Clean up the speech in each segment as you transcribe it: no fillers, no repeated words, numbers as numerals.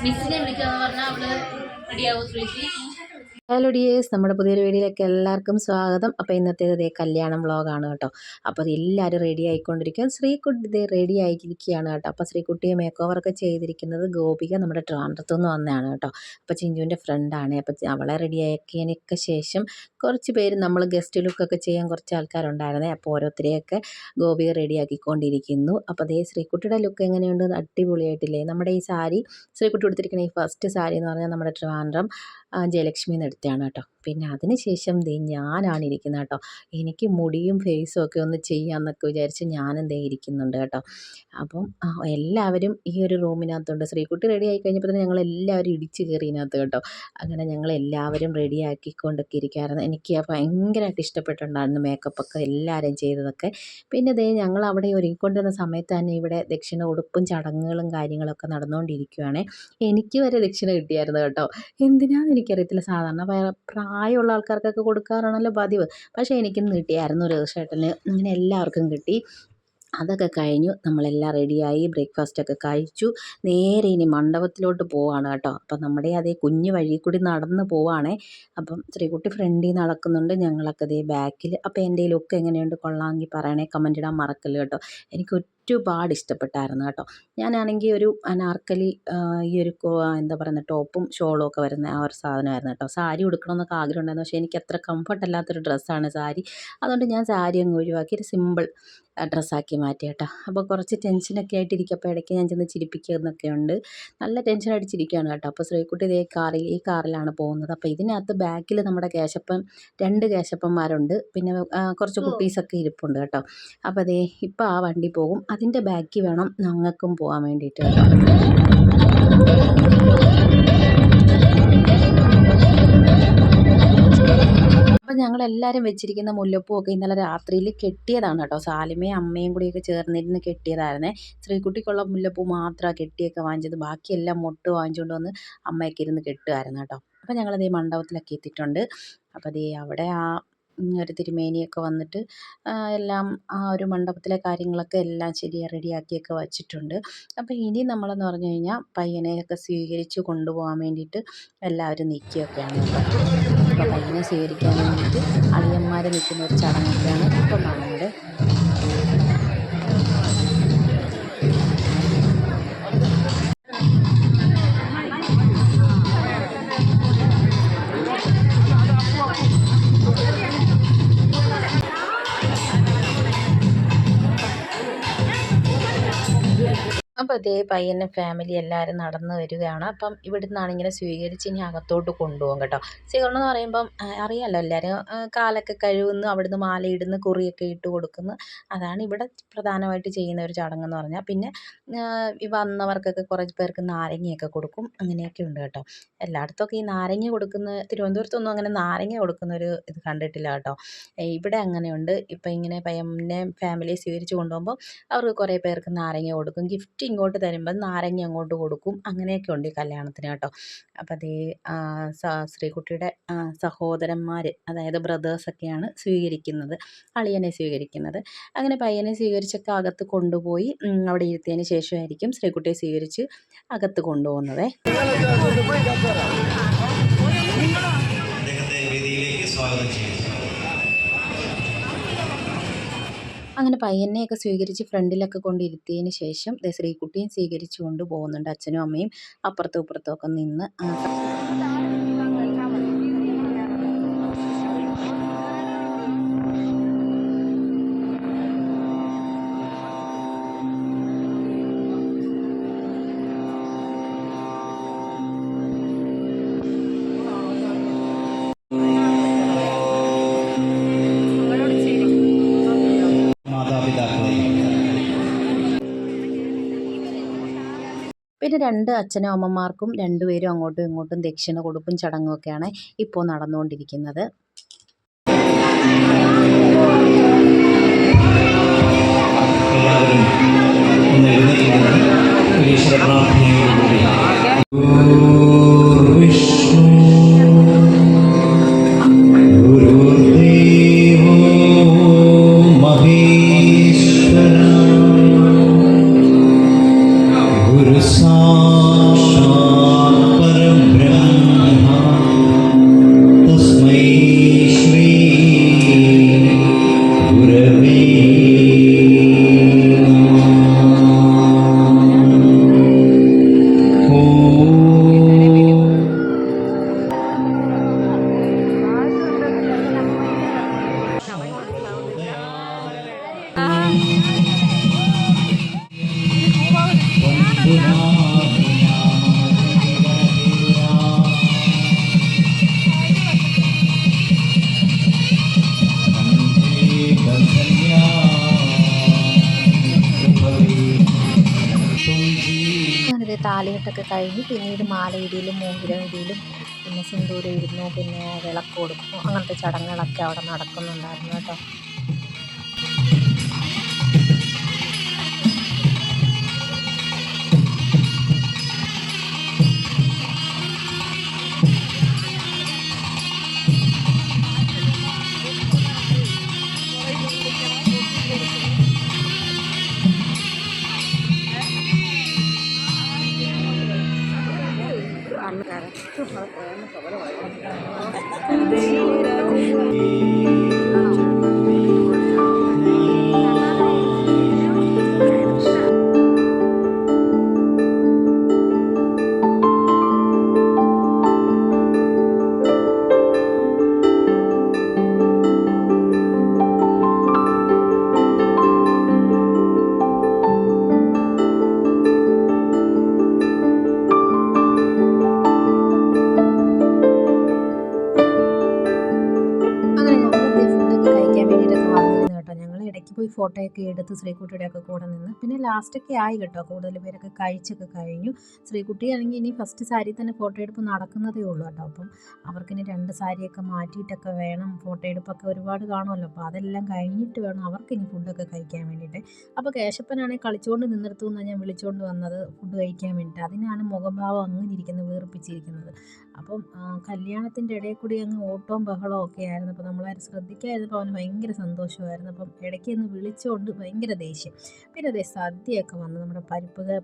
മിസ്സിനെ വിളിക്കാന്ന് പറഞ്ഞാൽ അവള് റെഡിയാവും ശ്രീജി. ഹലോ ഡിയേഴ്സ്, നമ്മുടെ പുതിയൊരു വീഡിയോയിലേക്ക് എല്ലാവർക്കും സ്വാഗതം. അപ്പോൾ ഇന്നത്തേത് കല്യാണം വ്ളോഗാണ് കേട്ടോ. അപ്പോൾ എല്ലാവരും റെഡി ആയിക്കൊണ്ടിരിക്കുക. ശ്രീകുട്ടി ഇതേ റെഡി ആയിരിക്കുകയാണ് കേട്ടോ. അപ്പോൾ ശ്രീകുട്ടിയെ മേക്ക് ഓവറൊക്കെ ചെയ്തിരിക്കുന്നത് ഗോപിക നമ്മുടെ ട്രിവാൻഡ്രത്തു നിന്ന് വന്നതാണ് കേട്ടോ. അപ്പോൾ ചിഞ്ചുവിൻ്റെ ഫ്രണ്ടാണ്. അപ്പോൾ അവളെ റെഡിയാക്കിയതിനൊക്കെ ശേഷം കുറച്ച് പേര് നമ്മൾ ഗസ്റ്റ് ലുക്കൊക്കെ ചെയ്യാൻ കുറച്ച് ആൾക്കാരുണ്ടായിരുന്നേ. അപ്പോൾ ഓരോരുത്തരെയൊക്കെ ഗോപിക റെഡിയാക്കിക്കൊണ്ടിരിക്കുന്നു. അപ്പോൾ അതേ ശ്രീകുട്ടിയുടെ ലുക്ക് എങ്ങനെയുണ്ട്? അടിപൊളിയായിട്ടില്ലേ? നമ്മുടെ ഈ സാരി ശ്രീകുട്ടി എടുത്തിരിക്കുന്ന ഈ ഫസ്റ്റ് സാരി എന്ന് പറഞ്ഞാൽ നമ്മുടെ ട്രിവാൻഡ്രം ജയലക്ഷ്മി എടുത്തതാണ് കേട്ടോ. പിന്നെ അതിന് ശേഷം ഞാനാണ് ഇരിക്കുന്നത് കേട്ടോ. എനിക്ക് മുടിയും ഫേസും ഒക്കെ ഒന്ന് ചെയ്യാമെന്നൊക്കെ വിചാരിച്ച് ഞാനും ഇരിക്കുന്നുണ്ട് കേട്ടോ. അപ്പം എല്ലാവരും ഈ ഒരു റൂമിനകത്തുണ്ട്. ശ്രീകുട്ടി റെഡി ആയി കഴിഞ്ഞപ്പോൾ തന്നെ ഞങ്ങളെല്ലാവരും ഇടിച്ച് കയറി ഇതിനകത്ത് കേട്ടോ. അങ്ങനെ ഞങ്ങളെല്ലാവരും റെഡി ആക്കിക്കൊണ്ടൊക്കെ ഇരിക്കുകയായിരുന്നു. എനിക്ക് ഭയങ്കരമായിട്ട് ഇഷ്ടപ്പെട്ടിട്ടുണ്ടായിരുന്നു മേക്കപ്പൊക്കെ എല്ലാവരും ചെയ്തതൊക്കെ. പിന്നെ ഞങ്ങൾ അവിടെ ഒരുങ്ങിക്കൊണ്ടിരുന്ന സമയത്ത് തന്നെ ഇവിടെ ദക്ഷിണ ഉടുപ്പും ചടങ്ങുകളും കാര്യങ്ങളൊക്കെ നടന്നുകൊണ്ടിരിക്കുകയാണ്. എനിക്ക് വരെ ദക്ഷിണ കിട്ടിയായിരുന്നു കേട്ടോ. എന്തിനാണെന്ന് എനിക്കറിയത്തില്ല. സാധാരണ പ്രായമുള്ള ആൾക്കാർക്കൊക്കെ കൊടുക്കാറാണല്ലോ പതിവ്. പക്ഷേ എനിക്കും കിട്ടിയായിരുന്നു. ഒരു ചേട്ടന് അങ്ങനെ എല്ലാവർക്കും കിട്ടി. അതൊക്കെ കഴിഞ്ഞു. നമ്മളെല്ലാം റെഡിയായി ബ്രേക്ക്ഫാസ്റ്റൊക്കെ കഴിച്ചു. നേരെ ഇനി മണ്ഡപത്തിലോട്ട് പോവാണ് കേട്ടോ. അപ്പം നമ്മുടെ അതേ കുഞ്ഞു വഴി കൂടി നടന്ന് പോവാണേ. അപ്പം ശ്രീകുട്ടി ഫ്രണ്ടിൽ നടക്കുന്നുണ്ട്, ഞങ്ങളൊക്കെ അതേ ബാക്കിൽ. അപ്പോൾ എൻ്റെ ലുക്ക് എങ്ങനെയുണ്ട്, കൊള്ളാമെങ്കിൽ പറയണേ, കമൻറ്റ് ഇടാൻ മറക്കല്ല് കേട്ടോ. എനിക്ക് ഒരുപാട് ഇഷ്ടപ്പെട്ടായിരുന്നു കേട്ടോ. ഞാനാണെങ്കിൽ ഒരു അനാർക്കലി ഈ ഒരു എന്താ പറയുന്നത് ടോപ്പും ഷോളും ഒക്കെ വരുന്ന ആ ഒരു സാധനമായിരുന്നു കേട്ടോ. സാരി ഉടുക്കണമെന്നൊക്കെ ആഗ്രഹം ഉണ്ടായിരുന്നു. പക്ഷേ എനിക്ക് അത്ര കംഫർട്ട് അല്ലാത്തൊരു ഡ്രസ്സാണ് സാരി. അതുകൊണ്ട് ഞാൻ സാരി അങ്ങ് ഒഴിവാക്കി ഒരു സിമ്പിൾ ഡ്രസ്സാക്കി മാറ്റി കേട്ടോ. അപ്പോൾ കുറച്ച് ടെൻഷനൊക്കെ ആയിട്ടിരിക്കും. ഇടയ്ക്ക് ഞാൻ ചെന്ന് ചിരിപ്പിക്കുന്നൊക്കെ ഉണ്ട്. നല്ല ടെൻഷൻ അടിച്ചിരിക്കുകയാണ് കേട്ടോ. അപ്പോൾ ശ്രീകുട്ടി ഈ കാറിലാണ് പോകുന്നത്. അപ്പോൾ ഇതിനകത്ത് ബാക്കിൽ നമ്മുടെ രണ്ട് കേശപ്പന്മാരുണ്ട്. പിന്നെ കുറച്ച് കുട്ടീസൊക്കെ ഇരിപ്പുണ്ട് കേട്ടോ. അപ്പോൾ ഇപ്പോൾ ആ വണ്ടി പോകും. അതിൻ്റെ ബാക്കിൽ വേണം ഞങ്ങൾക്കും പോകാൻ വേണ്ടിയിട്ട് കേട്ടോ. അപ്പം ഞങ്ങളെല്ലാവരും വെച്ചിരിക്കുന്ന മുല്ലപ്പൂവൊക്കെ ഇന്നലെ രാത്രിയിൽ കെട്ടിയതാണ് കേട്ടോ. സാലിമയും അമ്മയും കൂടിയൊക്കെ ചേർന്നിരുന്ന് കെട്ടിയതായിരുന്നേ. ശ്രീകുട്ടിക്കുള്ള മുല്ലപ്പൂ മാത്രമാണ് കെട്ടിയൊക്കെ വാങ്ങിച്ചത്. ബാക്കിയെല്ലാം മൊട്ട് വാങ്ങിച്ചുകൊണ്ട് വന്ന് അമ്മയൊക്കെ ഇരുന്ന് കെട്ടുമായിരുന്നു കേട്ടോ. അപ്പം ഞങ്ങളതേ മണ്ഡപത്തിലൊക്കെ എത്തിയിട്ടുണ്ട്. അപ്പോൾ അവിടെ ഒരു തിരുമേനിയൊക്കെ വന്നിട്ട് എല്ലാം ആ ഒരു മണ്ഡപത്തിലെ കാര്യങ്ങളൊക്കെ എല്ലാം റെഡിയാക്കിയൊക്കെ വച്ചിട്ടുണ്ട്. അപ്പോൾ ഇനി നമ്മളെന്ന് പറഞ്ഞു കഴിഞ്ഞാൽ പയ്യനെയൊക്കെ സ്വീകരിച്ച് കൊണ്ടുപോകാൻ വേണ്ടിയിട്ട് എല്ലാവരും നിൽക്കുകയൊക്കെയാണ് കേട്ടോ. അപ്പോൾ പയ്യനെ സ്വീകരിക്കാൻ വേണ്ടിയിട്ട് അളിയന്മാർ നിൽക്കുന്ന ഒരു ചടങ്ങൊക്കെയാണ് ഇപ്പോൾ കാണുന്നത്. അപ്പോൾ പയ്യനും ഫാമിലി എല്ലാവരും നടന്ന് വരികയാണ്. അപ്പം ഇവിടുന്നാണ് ഇങ്ങനെ സ്വീകരിച്ച് ഇനി അകത്തോട്ട് കൊണ്ടുപോകും കേട്ടോ. സ്വീകരണം എന്ന് പറയുമ്പം അറിയാമല്ലോ, എല്ലാവരും കാലൊക്കെ കഴുകുന്നു, അവിടുന്ന് മാലയിടുന്നു, കുറിയൊക്കെ ഇട്ട് കൊടുക്കുന്നു. അതാണ് ഇവിടെ പ്രധാനമായിട്ട് ചെയ്യുന്ന ഒരു ചടങ്ങെന്ന് പറഞ്ഞാൽ. പിന്നെ വന്നവർക്കൊക്കെ കുറച്ച് പേർക്ക് നാരങ്ങയൊക്കെ കൊടുക്കും. അങ്ങനെയൊക്കെ ഉണ്ട് കേട്ടോ. എല്ലായിടത്തൊക്കെ ഈ നാരങ്ങ കൊടുക്കുന്ന, തിരുവനന്തപുരത്തൊന്നും അങ്ങനെ നാരങ്ങ കൊടുക്കുന്നൊരു ഇത് കണ്ടിട്ടില്ല കേട്ടോ. ഇവിടെ അങ്ങനെയുണ്ട്. ഇപ്പം ഇങ്ങനെ പയ്യനെ ഫാമിലിയെ സ്വീകരിച്ച് കൊണ്ടുപോകുമ്പോൾ അവർക്ക് കുറേ പേർക്ക് നാരങ്ങ കൊടുക്കും. ഗിഫ്റ്റ് ഇങ്ങോട്ട് തരുമ്പം നാരങ്ങ അങ്ങോട്ട് കൊടുക്കും. അങ്ങനെയൊക്കെ ഉണ്ട് ഈ കല്യാണത്തിന് കേട്ടോ. അപ്പം ശ്രീകുട്ടിയുടെ സഹോദരന്മാർ, അതായത് ബ്രദേഴ്സൊക്കെയാണ് സ്വീകരിക്കുന്നത്, അളിയനെ സ്വീകരിക്കുന്നത്. അങ്ങനെ പയ്യനെ സ്വീകരിച്ചൊക്കെ അകത്ത് കൊണ്ടുപോയി അവിടെ ഇരുത്തിയതിന് ശേഷമായിരിക്കും ശ്രീകുട്ടിയെ സ്വീകരിച്ച് അകത്ത് കൊണ്ടുപോകുന്നത്. അങ്ങനെ പയ്യനെയൊക്കെ സ്വീകരിച്ച് ഫ്രണ്ടിലൊക്കെ കൊണ്ടിരുത്തിയതിന് ശേഷം ശ്രീകുട്ടിയും സ്വീകരിച്ചു കൊണ്ട് പോകുന്നുണ്ട്. അച്ഛനും അമ്മയും അപ്പുറത്തും ഇപ്പുറത്തും ഒക്കെ നിന്ന് പിന്നെ രണ്ട് അച്ഛനും അമ്മമാർക്കും രണ്ടുപേരും അങ്ങോട്ടും ഇങ്ങോട്ടും ദക്ഷിണ കൊടുപ്പും ചടങ്ങുമൊക്കെയാണ് ഇപ്പോൾ നടന്നുകൊണ്ടിരിക്കുന്നത്. എല്ലാവരും പ്രാർത്ഥനയോടുകൂടി വിഷ്ണു ഗുരുദേവോ മഹേശ്വര ഗുരു സാക്ഷാത് പരബ്രഹ്മ തസ്മൈ ശ്രീ ഗുരവേ അങ്ങനെ താലികെട്ടൊക്കെ കഴിഞ്ഞ് പിന്നീട് മാലയിടയിലും മോതിരം ഇടയിലും പിന്നെ സിന്ദൂരം ഇടുന്നു, പിന്നെ വിളക്ക് കൊടുക്കുന്നു, അങ്ങനത്തെ ചടങ്ങുകളൊക്കെ അവിടെ നടക്കുന്നുണ്ടായിരുന്നു കേട്ടോ. ഇടയ്ക്ക് പോയി ഫോട്ടോയൊക്കെ എടുത്ത് ശ്രീകുട്ടിയുടെയൊക്കെ കൂടെ നിന്ന് പിന്നെ ലാസ്റ്റൊക്കെ ആയി കേട്ടോ. കൂടുതൽ പേരൊക്കെ കഴിച്ചൊക്കെ കഴിഞ്ഞു. ശ്രീകുട്ടി ആണെങ്കിൽ ഇനി ഫസ്റ്റ് സാരി തന്നെ ഫോട്ടോ എടുപ്പ് നടക്കുന്നതേ ഉള്ളൂ കേട്ടോ. അപ്പം അവർക്കിനി 2 സാരിയൊക്കെ മാറ്റിയിട്ടൊക്കെ വേണം, ഫോട്ടോ എടുപ്പൊക്കെ ഒരുപാട് കാണുമല്ലോ. അപ്പോൾ അതെല്ലാം കഴിഞ്ഞിട്ട് വേണം അവർക്കിനി ഫുഡൊക്കെ കഴിക്കാൻ വേണ്ടിയിട്ട്. അപ്പോൾ കേശപ്പനാണെങ്കിൽ കളിച്ചുകൊണ്ട് നിന്നിടത്തു നിന്നാണ് ഞാൻ വിളിച്ചുകൊണ്ട് വന്നത് ഫുഡ് കഴിക്കാൻ വേണ്ടിയിട്ട്. അതിനാണ് മുഖഭാവം അങ്ങനെ ഇരിക്കുന്നത്, വീർപ്പിച്ചിരിക്കുന്നത്. അപ്പം കല്യാണത്തിൻ്റെ ഇടയിൽ കൂടി അങ്ങ് ഓട്ടവും ബഹളവും ഒക്കെ ആയിരുന്നു. അപ്പോൾ നമ്മളാരും ശ്രദ്ധിക്കാതിരുന്നപ്പോൾ അവന് ഭയങ്കര സന്തോഷമായിരുന്നു. അപ്പം ഇടയ്ക്ക് ഒന്ന് വിളിച്ചുകൊണ്ട് ഭയങ്കര ദേഷ്യം. പിന്നെ അതേ സദ്യയൊക്കെ വന്നു. നമ്മുടെ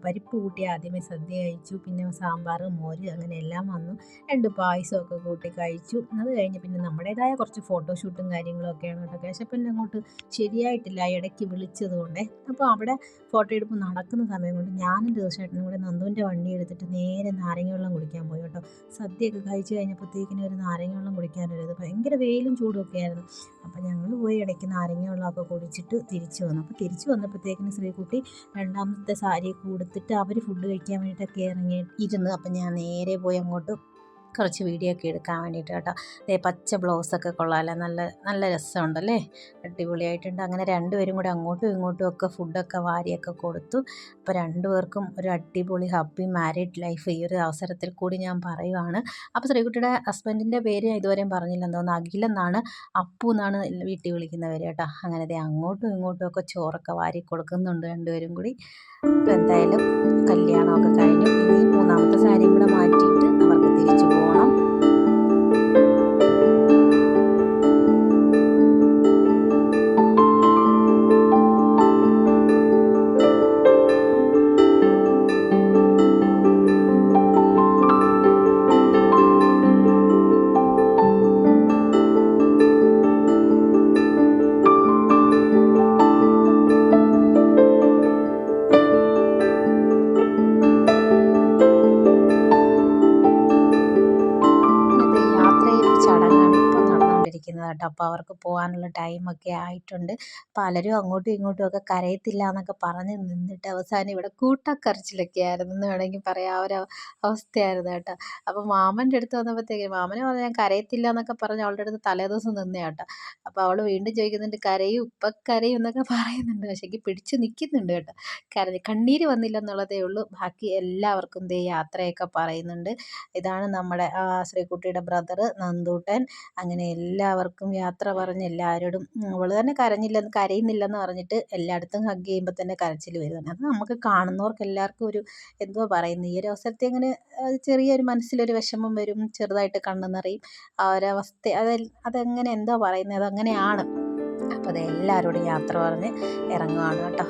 പരിപ്പ് കൂട്ടി ആദ്യമേ സദ്യ കഴിച്ചു, പിന്നെ സാമ്പാർ, മോര് അങ്ങനെ എല്ലാം വന്നു. 2 പായസമൊക്കെ കൂട്ടി കഴിച്ചു. അത് കഴിഞ്ഞ് പിന്നെ നമ്മുടേതായ കുറച്ച് ഫോട്ടോഷൂട്ടും കാര്യങ്ങളൊക്കെയാണ് കേട്ടോ. കേശപ്പൻ്റെ അങ്ങോട്ട് ശരിയായിട്ടില്ല ഇടയ്ക്ക് വിളിച്ചതുകൊണ്ടേ. അപ്പോൾ അവിടെ ഫോട്ടോ എടുപ്പ് നടക്കുന്ന സമയം കൊണ്ട് ഞാനും തീർച്ചയായിട്ടും കൂടെ നന്ദുവിൻ്റെ വണ്ടി എടുത്തിട്ട് നേരെ നാരങ്ങ വെള്ളം കുടിക്കാൻ പോയി കേട്ടോ. സദ്യയൊക്കെ കഴിച്ച് കഴിഞ്ഞപ്പോഴത്തേക്കിനും ഒരു നാരങ്ങ വെള്ളം കുടിക്കാനൊരിത്, ഭയങ്കര വെയിലും ചൂടും ഒക്കെ ആയിരുന്നു. അപ്പോൾ ഞങ്ങൾ പോയി ഇടയ്ക്ക് നാരങ്ങ വെള്ളമൊക്കെ കുടിച്ചിട്ട് തിരിച്ചു വന്നു. അപ്പോൾ തിരിച്ചു വന്നപ്പോഴത്തേക്കിനും ശ്രീകുട്ടി 2ാമത്തെ സാരിയൊക്കെ ഉടുത്തിട്ട് അവർ ഫുഡ് കഴിക്കാൻ വേണ്ടിയിട്ടൊക്കെ ഇരുന്ന്. അപ്പം ഞാൻ നേരെ പോയി അങ്ങോട്ട് കുറച്ച് വീഡിയോ ഒക്കെ എടുക്കാൻ വേണ്ടിയിട്ട് കേട്ടോ. പച്ച ബ്ലൗസൊക്കെ കൊള്ളാമല്ലേ, നല്ല നല്ല രസമുണ്ടല്ലേ, അടിപൊളിയായിട്ടുണ്ട്. അങ്ങനെ 2 പേരും കൂടെ അങ്ങോട്ടും ഇങ്ങോട്ടും ഒക്കെ ഫുഡൊക്കെ വാരിയൊക്കെ കൊടുത്തു. അപ്പോൾ 2 പേർക്കും ഒരു അടിപൊളി ഹാപ്പി മാരീഡ് ലൈഫ് ഈ ഒരു അവസരത്തിൽ കൂടി ഞാൻ പറയുവാണ്. അപ്പോൾ ശ്രീകുട്ടിയുടെ ഹസ്ബൻഡിൻ്റെ പേര് ഇതുവരെയും പറഞ്ഞില്ല, എന്തോന്ന് അഖിലെന്നാണ്, അപ്പു എന്നാണ് വീട്ടിൽ വിളിക്കുന്നവർ കേട്ടോ. അങ്ങനെ അങ്ങോട്ടും ഇങ്ങോട്ടും ഒക്കെ ചോറൊക്കെ വാരി കൊടുക്കുന്നുണ്ട് 2 പേരും കൂടി. അപ്പോൾ എന്തായാലും കല്യാണമൊക്കെ കഴിഞ്ഞു. ഇനി 3ാമത്തെ സാരിയും കൂടെ മാറ്റിയിട്ട് അവർക്ക് തിരിച്ചു പോകണം. കേട്ടോ. അപ്പോൾ അവർക്ക് പോകാനുള്ള ടൈമൊക്കെ ആയിട്ടുണ്ട്. പലരും അങ്ങോട്ടും ഇങ്ങോട്ടും ഒക്കെ കരയത്തില്ല എന്നൊക്കെ പറഞ്ഞ് നിന്നിട്ട് അവസാനം ഇവിടെ കൂട്ടക്കരച്ചിലൊക്കെ ആയിരുന്നു എന്ന് വേണമെങ്കിൽ പറയാം. ആ ഒരു അവസ്ഥയായിരുന്നു കേട്ടോ. അപ്പോൾ മാമൻ്റെ അടുത്ത് വന്നപ്പോഴത്തേക്കും മാമനെ പറഞ്ഞാൽ ഞാൻ കരയത്തില്ല എന്നൊക്കെ പറഞ്ഞ് അവളുടെ അടുത്ത് തലേദിവസം നിന്നേ കേട്ടോ. അപ്പോൾ അവൾ വീണ്ടും ചോദിക്കുന്നുണ്ട് കരയും ഇപ്പം കരയും എന്നൊക്കെ പറയുന്നുണ്ട്. പക്ഷേ പിടിച്ച് നിൽക്കുന്നുണ്ട് കേട്ടോ. കണ്ണീര് വന്നില്ല എന്നുള്ളതേ ഉള്ളൂ. ബാക്കി എല്ലാവർക്കും യാത്രയൊക്കെ പറയുന്നുണ്ട്. ഇതാണ് നമ്മുടെ ശ്രീകുട്ടിയുടെ ബ്രദർ നന്ദൂട്ടൻ. അങ്ങനെ എല്ലാവർക്കും എല്ലാവർക്കും യാത്ര പറഞ്ഞ് എല്ലാവരോടും അവൾ തന്നെ കരയുന്നില്ലെന്ന് പറഞ്ഞിട്ട് എല്ലായിടത്തും ഹഗ് ചെയ്യുമ്പോൾ തന്നെ കരച്ചിൽ വരുന്നുണ്ട്. അത് നമുക്ക് കാണുന്നവർക്ക് എല്ലാവർക്കും ഒരു എന്തോ പറയുന്നത്, ഈ ഒരു അവസരത്തിൽ അങ്ങനെ ചെറിയൊരു മനസ്സിലൊരു വിഷമം വരും, ചെറുതായിട്ട് കണ്ണ് നിറയും. ആ ഒരവസ്ഥ അതെങ്ങനെ എന്തോ പറയുന്നത്, അതങ്ങനെയാണ്. അപ്പോൾ അത് എല്ലാവരോടും യാത്ര പറഞ്ഞ് ഇറങ്ങുകയാണ് കേട്ടോ.